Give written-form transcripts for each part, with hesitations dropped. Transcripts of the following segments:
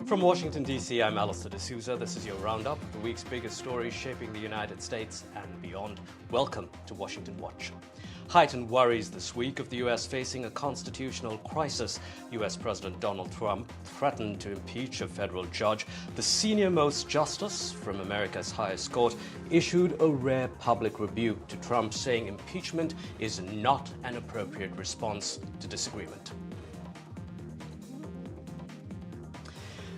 From Washington, D.C., I'm Allister D'Souza. This is your roundup of the week's biggest stories shaping the United States and beyond. Welcome to Washington Watch. Heightened worries this week of the U.S. facing a constitutional crisis. U.S. President Donald Trump threatened to impeach a federal judge. The senior-most justice from America's highest court issued a rare public rebuke to Trump, saying impeachment is not an appropriate response to disagreement.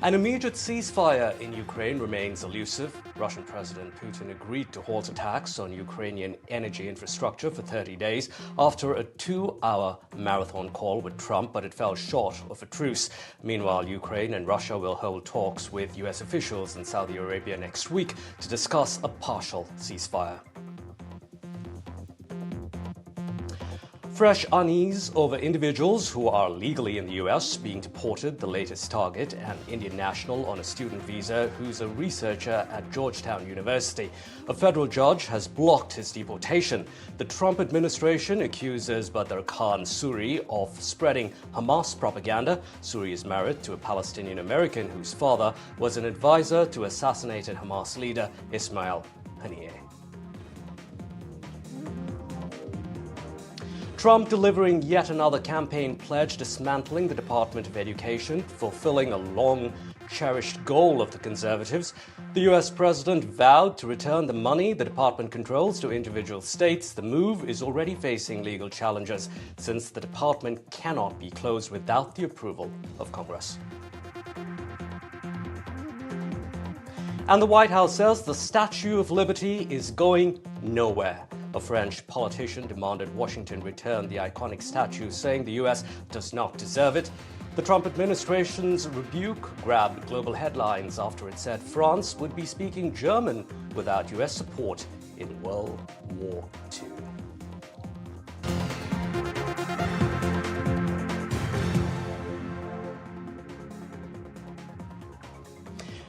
An immediate ceasefire in Ukraine remains elusive. Russian President Putin agreed to halt attacks on Ukrainian energy infrastructure for 30 days after a 2-hour marathon call with Trump, but it fell short of a truce. Meanwhile, Ukraine and Russia will hold talks with U.S. officials in Saudi Arabia next week to discuss a partial ceasefire. Fresh unease over individuals who are legally in the U.S. being deported. The latest target, an Indian national on a student visa who's a researcher at Georgetown University. A federal judge has blocked his deportation. The Trump administration accuses Badr Khan Suri of spreading Hamas propaganda. Suri is married to a Palestinian American whose father was an advisor to assassinated Hamas leader Ismail Haniyeh. Trump delivering yet another campaign pledge, dismantling the Department of Education, fulfilling a long-cherished goal of the conservatives. The U.S. president vowed to return the money the department controls to individual states. The move is already facing legal challenges, since the department cannot be closed without the approval of Congress. And the White House says the Statue of Liberty is going nowhere. A French politician demanded Washington return the iconic statue, saying the U.S. does not deserve it. The Trump administration's rebuke grabbed global headlines after it said France would be speaking German without U.S. support in World War II.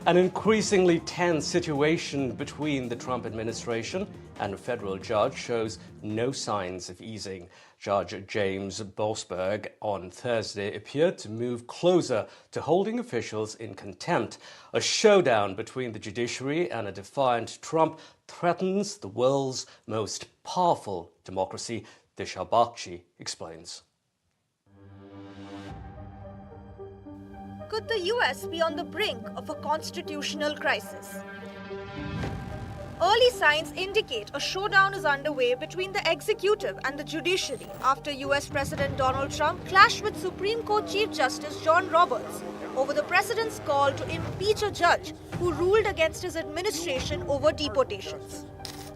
An increasingly tense situation between the Trump administration and a federal judge shows no signs of easing. Judge James Boasberg on Thursday appeared to move closer to holding officials in contempt. A showdown between the judiciary and a defiant Trump threatens the world's most powerful democracy, Disha Bakshi explains. Could the US be on the brink of a constitutional crisis? Early signs indicate a showdown is underway between the executive and the judiciary after US President Donald Trump clashed with Supreme Court Chief Justice John Roberts over the president's call to impeach a judge who ruled against his administration over deportations.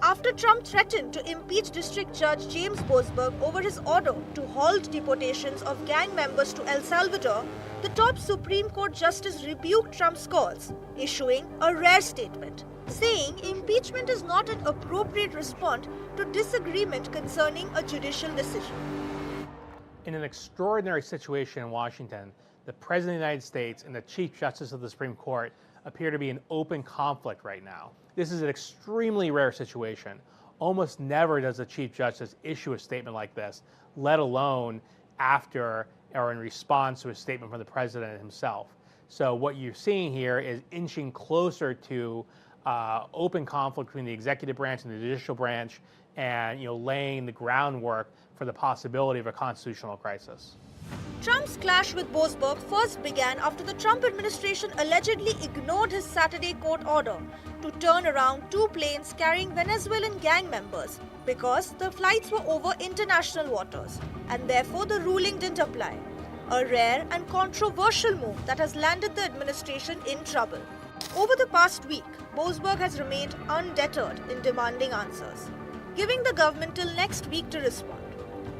After Trump threatened to impeach District Judge James Boasberg over his order to halt deportations of gang members to El Salvador, the top Supreme Court justice rebuked Trump's calls, issuing a rare statement, saying impeachment is not an appropriate response to disagreement concerning a judicial decision. In an extraordinary situation in Washington, the President of the United States and the Chief Justice of the Supreme Court appear to be in open conflict right now. This is an extremely rare situation. Almost never does the Chief Justice issue a statement like this, let alone after or in response to a statement from the President himself. So what you're seeing here is inching closer to open conflict between the executive branch and the judicial branch, and laying the groundwork for the possibility of a constitutional crisis. Trump's clash with Boasberg first began after the Trump administration allegedly ignored his Saturday court order to turn around 2 planes carrying Venezuelan gang members because the flights were over international waters and therefore the ruling didn't apply. A rare and controversial move that has landed the administration in trouble. Over the past week, Boasberg has remained undeterred in demanding answers, giving the government till next week to respond.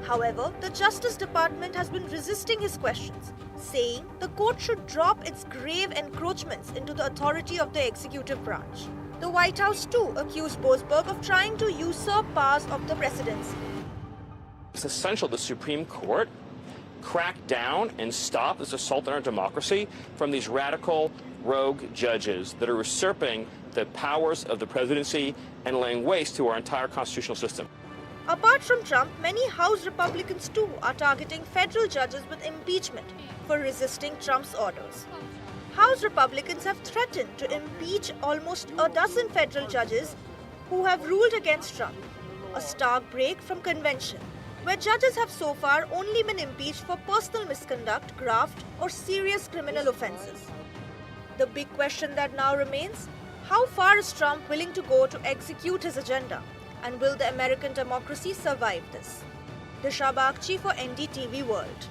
However, the Justice Department has been resisting his questions, saying the court should drop its grave encroachments into the authority of the executive branch. The White House too accused Boasberg of trying to usurp powers of the presidency. It's essential the Supreme Court crack down and stop this assault on our democracy from these radical, rogue judges that are usurping the powers of the presidency and laying waste to our entire constitutional system. Apart from Trump, many House Republicans too are targeting federal judges with impeachment for resisting Trump's orders. House Republicans have threatened to impeach almost a dozen federal judges who have ruled against Trump, a stark break from convention, where judges have so far only been impeached for personal misconduct, graft, or serious criminal offences. The big question that now remains: how far is Trump willing to go to execute his agenda? And will the American democracy survive this? Disha Bagchi for NDTV World.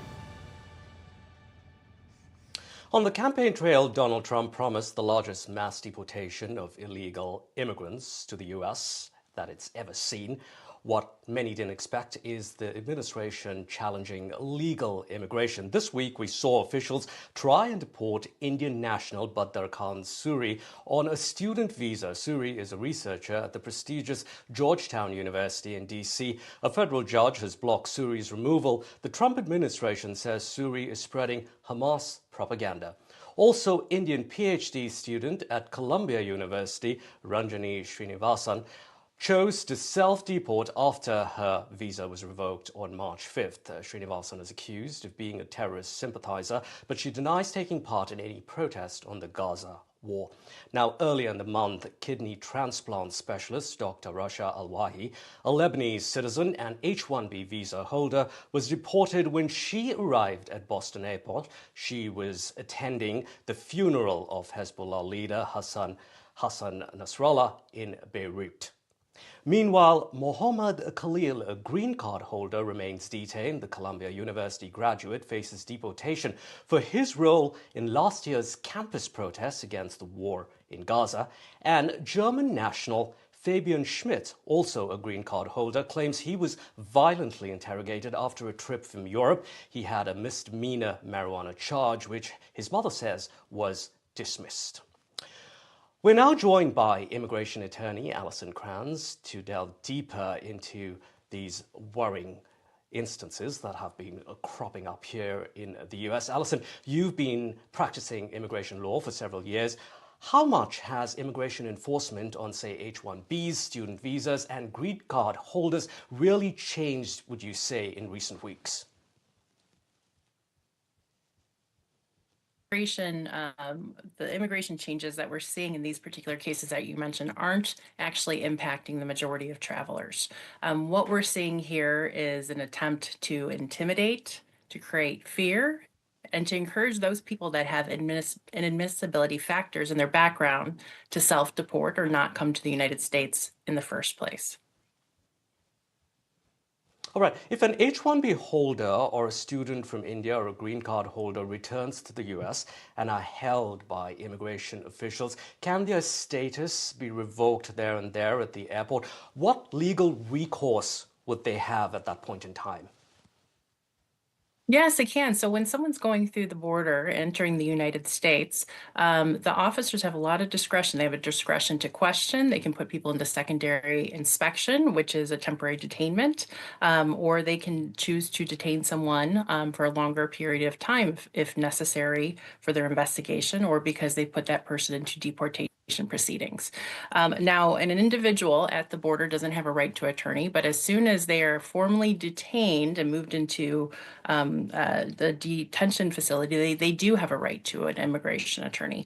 On the campaign trail, Donald Trump promised the largest mass deportation of illegal immigrants to the U.S. that it's ever seen. What many didn't expect is the administration challenging legal immigration. This week, we saw officials try and deport Indian national Badr Khan Suri on a student visa. Suri is a researcher at the prestigious Georgetown University in D.C. A federal judge has blocked Suri's removal. The Trump administration says Suri is spreading Hamas propaganda. Also, Indian PhD student at Columbia University, Ranjani Srinivasan, chose to self-deport after her visa was revoked on March 5th. Srinivasan is accused of being a terrorist sympathizer, but she denies taking part in any protest on the Gaza war. Now, earlier in the month, kidney transplant specialist Dr. Rasha Alwahi, a Lebanese citizen and H-1B visa holder, was deported when she arrived at Boston Airport. She was attending the funeral of Hezbollah leader Hassan Nasrallah in Beirut. Meanwhile, Mohammad Khalil, a green card holder, remains detained. The Columbia University graduate faces deportation for his role in last year's campus protests against the war in Gaza. And German national Fabian Schmidt, also a green card holder, claims he was violently interrogated after a trip from Europe. He had a misdemeanor marijuana charge, which his mother says was dismissed. We're now joined by immigration attorney Alison Kranz to delve deeper into these worrying instances that have been cropping up here in the US. Alison, you've been practicing immigration law for several years. How much has immigration enforcement on, say, H-1Bs, student visas, and green card holders really changed, would you say, in recent weeks? The immigration changes that we're seeing in these particular cases that you mentioned aren't actually impacting the majority of travelers. What we're seeing here is an attempt to intimidate, to create fear, and to encourage those people that have inadmissibility factors in their background to self-deport or not come to the United States in the first place. All right. If an H-1B holder or a student from India or a green card holder returns to the U.S. and are held by immigration officials, can their status be revoked there and there at the airport? What legal recourse would they have at that point in time? Yes, it can. So when someone's going through the border, entering the United States, the officers have a lot of discretion. They have a discretion to question. They can put people into secondary inspection, which is a temporary detainment, or they can choose to detain someone for a longer period of time if necessary for their investigation or because they put that person into deportation proceedings. Now, an individual at the border doesn't have a right to attorney, but as soon as they are formally detained and moved into the detention facility, they do have a right to an immigration attorney.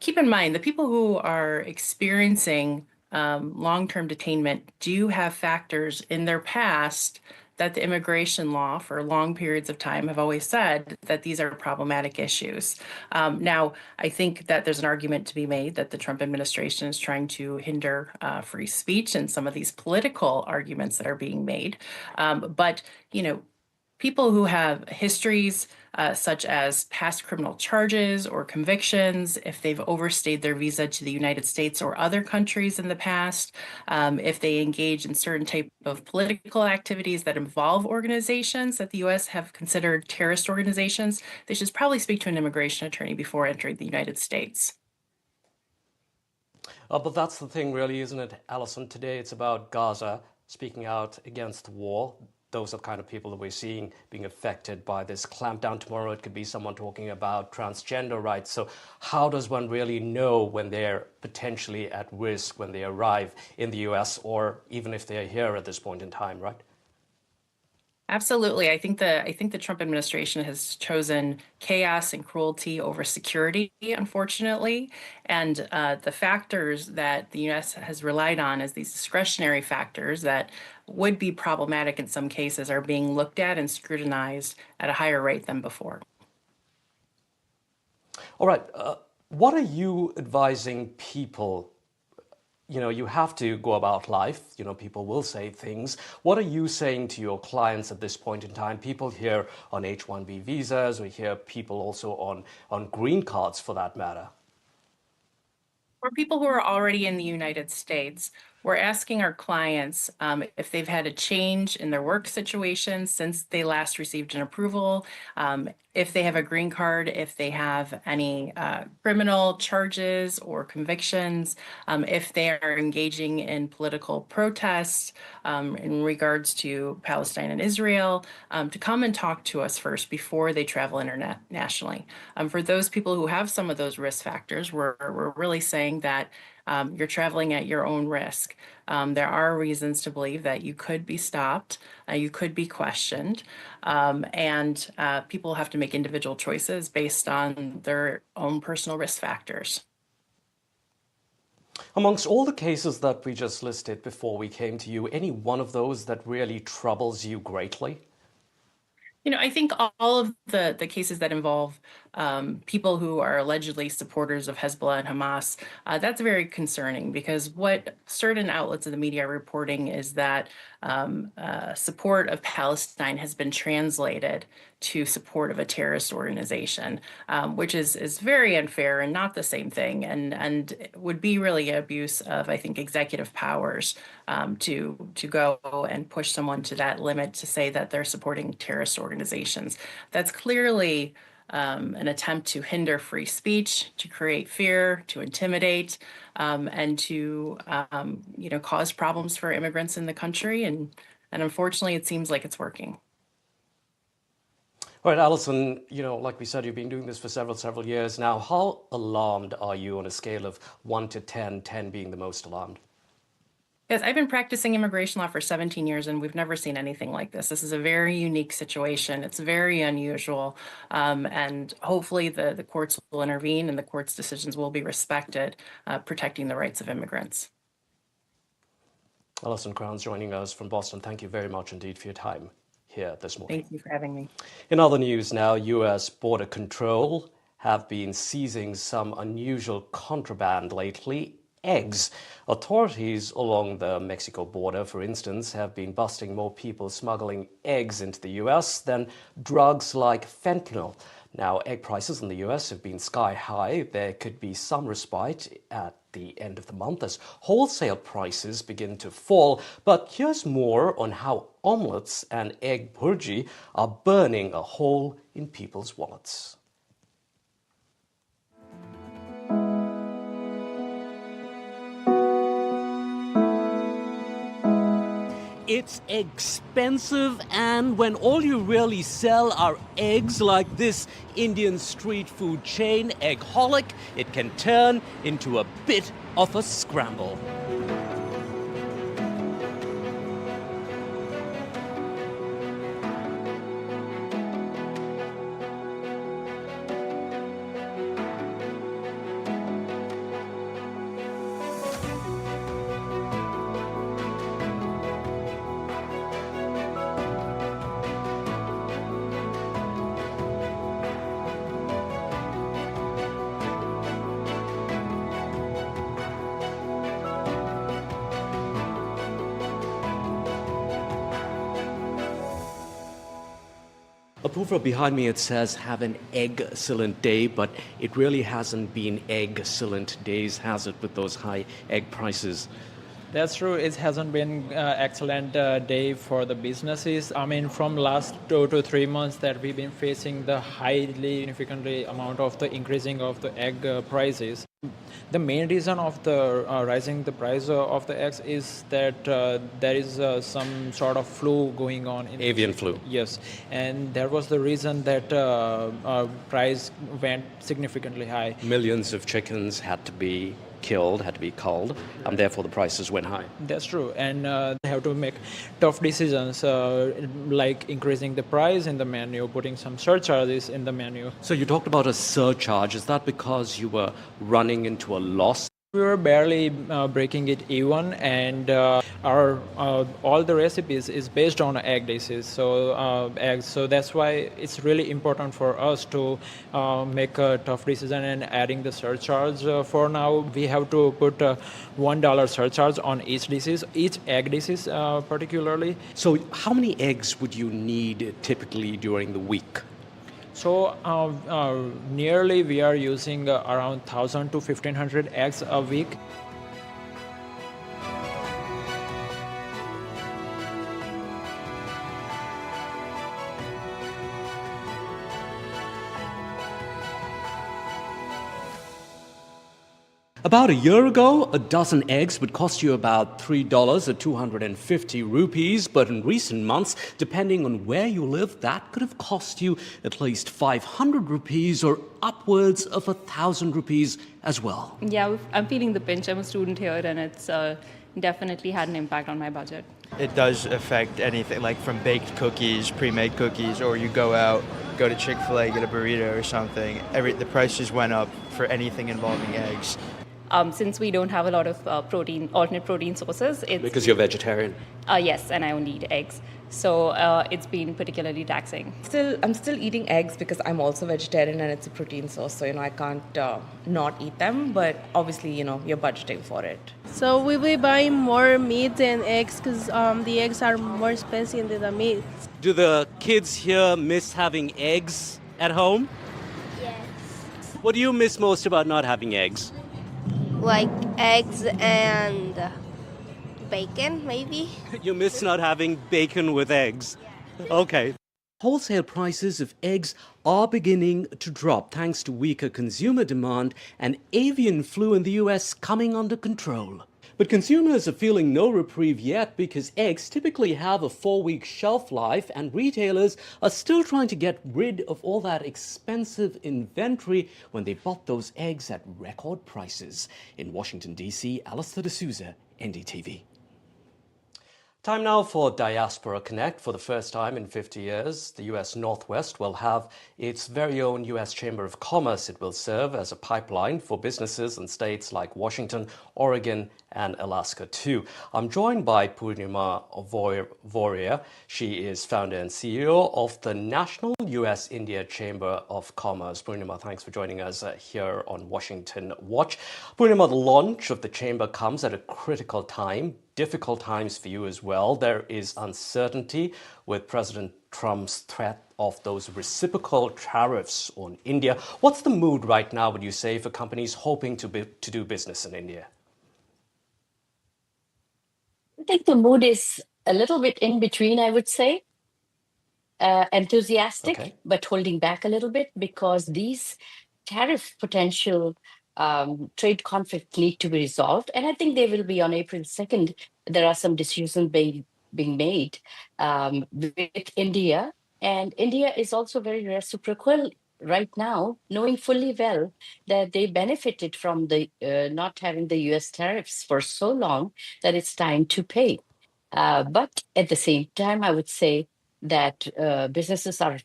Keep in mind, the people who are experiencing long-term detainment do have factors in their past that the immigration law for long periods of time have always said that these are problematic issues. Now, I think that there's an argument to be made that the Trump administration is trying to hinder free speech and some of these political arguments that are being made. But, you know, people who have histories such as past criminal charges or convictions, if they've overstayed their visa to the United States or other countries in the past, if they engage in certain type of political activities that involve organizations that the U.S. have considered terrorist organizations, they should probably speak to an immigration attorney before entering the United States. But that's the thing really, isn't it, Alison? Today it's about Gaza speaking out against the war. those are the kind of people that we're seeing being affected by this clampdown. Tomorrow it could be someone talking about transgender rights. So how does one really know when they're potentially at risk when they arrive in the US, or even if they're here at this point in time, right? Absolutely. I think the Trump administration has chosen chaos and cruelty over security, unfortunately. And the factors that the U.S. has relied on as these discretionary factors that would be problematic in some cases are being looked at and scrutinized at a higher rate than before. All right. What are you advising people? You know, you have to go about life. You know, people will say things. What are you saying to your clients at this point in time? People here on H-1B visas, we hear people also on green cards for that matter. For people who are already in the United States, we're asking our clients if they've had a change in their work situation since they last received an approval, if they have a green card, if they have any criminal charges or convictions, if they are engaging in political protests in regards to Palestine and Israel, to come and talk to us first before they travel internationally. For those people who have some of those risk factors, we're really saying that you're traveling at your own risk. There are reasons to believe that you could be stopped, you could be questioned, and people have to make individual choices based on their own personal risk factors. Amongst all the cases that we just listed before we came to you, any one of those that really troubles you greatly? You know, I think all of the cases that involve people who are allegedly supporters of Hezbollah and Hamas, that's very concerning, because what certain outlets of the media are reporting is that support of Palestine has been translated to support of a terrorist organization, which is very unfair and not the same thing, and would be really an abuse of, I think, executive powers to go and push someone to that limit to say that they're supporting terrorist organizations. That's clearly an attempt to hinder free speech, to create fear, to intimidate, and to cause problems for immigrants in the country. And unfortunately, it seems like it's working. All right, Alison, you know, like we said, you've been doing this for several years now. How alarmed are you on a scale of 1 to 10, 10 being the most alarmed? Yes, I've been practicing immigration law for 17 years, and we've never seen anything like this. This is a very unique situation. It's very unusual, and hopefully the courts will intervene and the court's decisions will be respected, protecting the rights of immigrants. Alison Crowns joining us from Boston. Thank you very much indeed for your time here this morning. Thank you for having me. In other news now, US border control have been seizing some unusual contraband lately. Eggs. Authorities along the Mexico border, for instance, have been busting more people smuggling eggs into the US than drugs like fentanyl. Now, egg prices in the US have been sky high. There could be some respite at the end of the month as wholesale prices begin to fall. But here's more on how omelets and egg burji are burning a hole in people's wallets. It's expensive, and when all you really sell are eggs like this Indian street food chain, Eggholic, it can turn into a bit of a scramble. Approval behind me, it says have an egg-cellent day, but it really hasn't been egg-cellent days, has it, with those high egg prices? That's true. It hasn't been excellent day for the businesses. I mean, from last 2 to 3 months that we've been facing the highly significantly amount of the increasing of the egg prices. The main reason of the rising the price of the eggs is that there is some sort of flu going on. Avian flu. Yes, and that was the reason that price went significantly high. Millions of chickens had to be killed, had to be culled, and therefore the prices went high. That's true, and they have to make tough decisions like increasing the price in the menu, putting some surcharges in the menu. So you talked about a surcharge. Is that because you were running into a loss? We were barely breaking it even, and our all the recipes is based on egg dishes, so eggs. So that's why it's really important for us to make a tough decision and adding the surcharge. For now, we have to put $1 surcharge on each egg dishes particularly. So how many eggs would you need typically during the week? So nearly we are using around 1,000 to 1,500 eggs a week. About a year ago, a dozen eggs would cost you about $3 or 250 rupees, but in recent months, depending on where you live, that could have cost you at least 500 rupees or upwards of 1,000 rupees as well. Yeah, I'm feeling the pinch. I'm a student here, and it's definitely had an impact on my budget. It does affect anything, like from baked cookies, pre-made cookies, or you go out, go to Chick-fil-A, get a burrito or something. The prices went up for anything involving eggs. Since we don't have a lot of alternate protein sources, it's Because you're vegetarian. Yes, and I only eat eggs, so it's been particularly taxing. I'm still eating eggs because I'm also vegetarian and it's a protein source, so I can't not eat them. But obviously, you're budgeting for it. So we will buy more meat than eggs because the eggs are more expensive than the meat. Do the kids here miss having eggs at home? Yes. What do you miss most about not having eggs? Like eggs and bacon, maybe. You miss not having bacon with eggs. Okay. Wholesale prices of eggs are beginning to drop thanks to weaker consumer demand and avian flu in the US coming under control. But consumers are feeling no reprieve yet because eggs typically have a 4-week shelf life and retailers are still trying to get rid of all that expensive inventory when they bought those eggs at record prices. In Washington, D.C., Allister D'Souza, NDTV. Time now for Diaspora Connect. For the first time in 50 years, the U.S. Northwest will have its very own U.S. Chamber of Commerce. It will serve as a pipeline for businesses in states like Washington, Oregon, and Alaska too. I'm joined by Purnima Voria. She is founder and CEO of the National U.S.-India Chamber of Commerce. Purnima, thanks for joining us here on Washington Watch. Purnima, the launch of the chamber comes at a critical time. Difficult times for you as well. There is uncertainty with President Trump's threat of those reciprocal tariffs on India. What's the mood right now, would you say, for companies hoping to do business in India? I think the mood is a little bit in between, I would say. Enthusiastic, but holding back a little bit because these tariff potential trade conflicts need to be resolved. And I think they will be on April 2nd. There are some decisions being made with India. And India is also very reciprocal right now, knowing fully well that they benefited from the not having the US tariffs for so long that it's time to pay. But at the same time, I would say that businesses are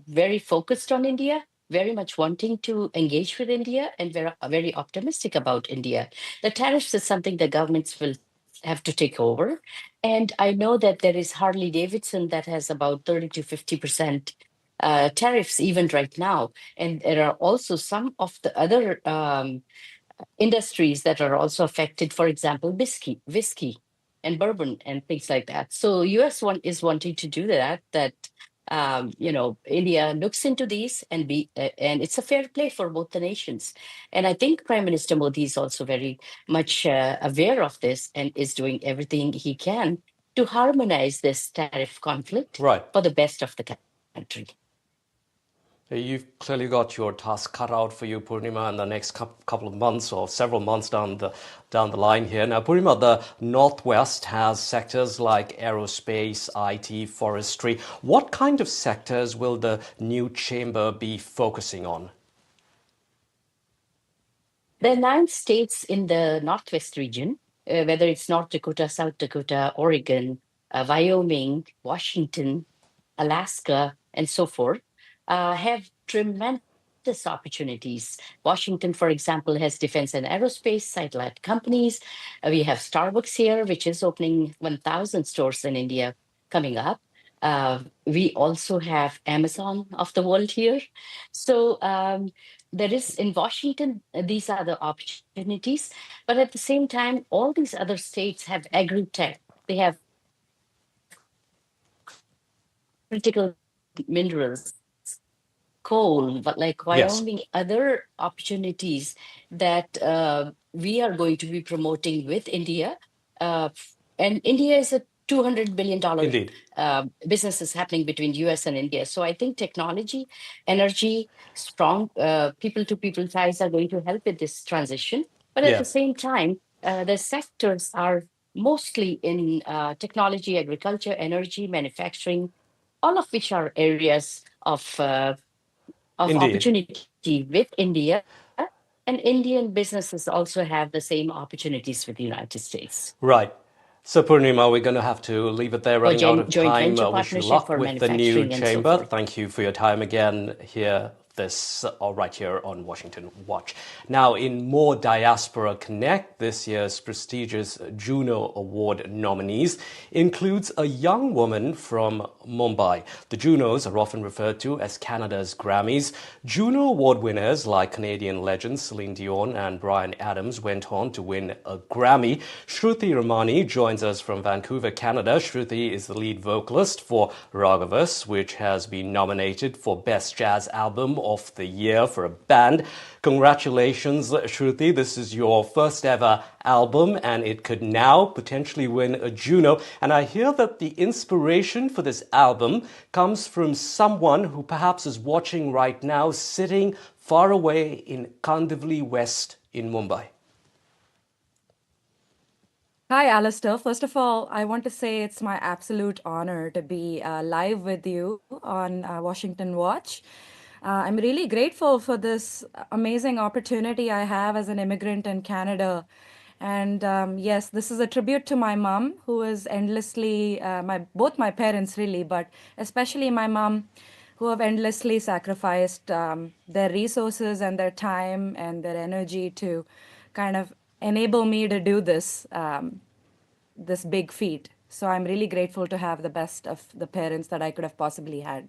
very focused on India, very much wanting to engage with India, and very optimistic about India. The tariffs is something the governments will have to take over. And I know that there is Harley Davidson that has about 30 to 50% tariffs even right now. And there are also some of the other industries that are also affected, for example, whiskey and bourbon and things like that. So US is wanting to do that India looks into these and it's a fair play for both the nations. And I think Prime Minister Modi is also very much aware of this and is doing everything he can to harmonize this tariff conflict for the best of the country. You've clearly got your task cut out for you, Purnima, in the next couple of months or several months down the line here. Now, Purnima, the Northwest has sectors like aerospace, IT, forestry. What kind of sectors will the new chamber be focusing on? There are 9 states in the Northwest region, whether it's North Dakota, South Dakota, Oregon, Wyoming, Washington, Alaska, and so forth, have tremendous opportunities. Washington, for example, has defense and aerospace, satellite companies. We have Starbucks here, which is opening 1,000 stores in India coming up. We also have Amazon of the world here. So there is in Washington, these are the opportunities. But at the same time, all these other states have agri-tech. They have critical minerals, coal, but like Wyoming, other opportunities that we are going to be promoting with India. And India is a $200 billion business is happening between US and India. So I think technology, energy, strong people-to-people ties are going to help with this transition. But at the same time, the sectors are mostly in technology, agriculture, energy, manufacturing, all of which are areas of opportunity with India. And Indian businesses also have the same opportunities with the United States. Right. So, Purnima, we're going to have to leave it there, running out of time. Wish you luck with the new chamber. Thank you for your time again here. Right here on Washington Watch. Now, in more Diaspora Connect, this year's prestigious Juno Award nominees includes a young woman from Mumbai. The Junos are often referred to as Canada's Grammys. Juno Award winners like Canadian legends Celine Dion and Bryan Adams went on to win a Grammy. Shruti Ramani joins us from Vancouver, Canada. Shruti is the lead vocalist for Raghavas, which has been nominated for Best Jazz Album of the Year for a band. Congratulations, Shruti. This is your first ever album and it could now potentially win a Juno. And I hear that the inspiration for this album comes from someone who perhaps is watching right now, sitting far away in Kandivali West in Mumbai. Hi, Allister. First of all, I want to say it's my absolute honor to be live with you on Washington Watch. I'm really grateful for this amazing opportunity I have as an immigrant in Canada. And yes, this is a tribute to my mom, who is endlessly, both my parents really, but especially my mom, who have endlessly sacrificed their resources and their time and their energy to kind of enable me to do this, this big feat. So I'm really grateful to have the best of the parents that I could have possibly had.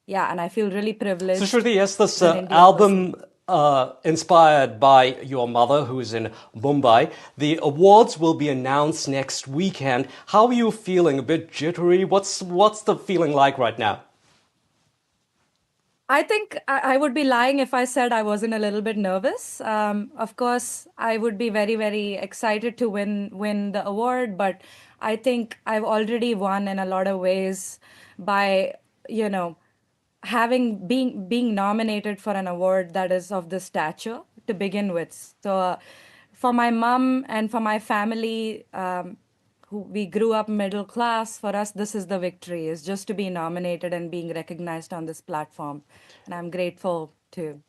Yeah, and I feel really privileged. So Shruti, yes, this album inspired by your mother, who's in Mumbai. The awards will be announced next weekend. How are you feeling? A bit jittery? What's the feeling like right now? I think I would be lying if I said I wasn't a little bit nervous. Of course, I would be very, very excited to win the award, but I think I've already won in a lot of ways by, you know, being nominated for an award that is of this stature to begin with. So for my mom and for my family, who we grew up middle class, for us, this is the victory, is just to be nominated and being recognized on this platform. And I'm grateful to,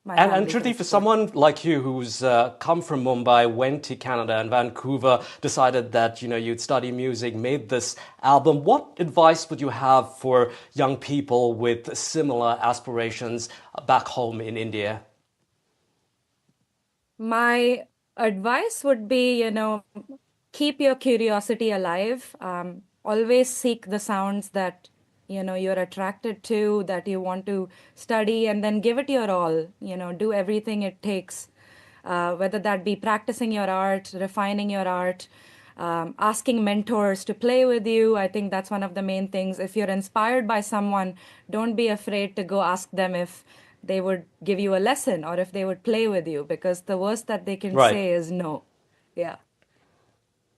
And Shruti, for someone like you who's come from Mumbai, went to Canada and Vancouver, decided that you'd study music, made this album, what advice would you have for young people with similar aspirations back home in India? My advice would be, keep your curiosity alive. Always seek the sounds that you're attracted to, that you want to study, and then give it your all. Do everything it takes, whether that be practicing your art, refining your art, asking mentors to play with you. I think that's one of the main things. If you're inspired by someone, don't be afraid to go ask them if they would give you a lesson or if they would play with you, because the worst that they can say is no. Yeah.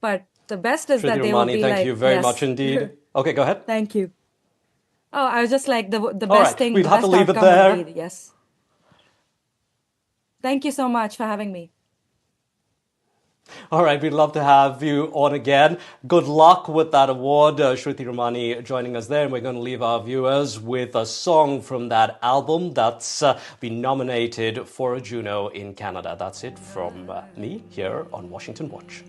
But the best is that they will be like, thank you very much indeed. Okay, go ahead. Thank you. Oh, I was just like the All best right, thing, we'll the have to best leave it outcome there. would be, yes. Thank you so much for having me. All right, we'd love to have you on again. Good luck with that award. Shruti Ramani joining us there. And we're going to leave our viewers with a song from that album that's been nominated for a Juno in Canada. That's it from me here on Washington Watch.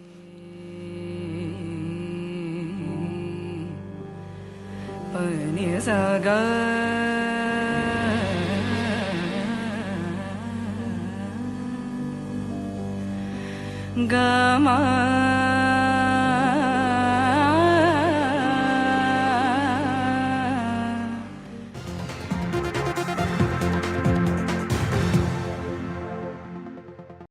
Gama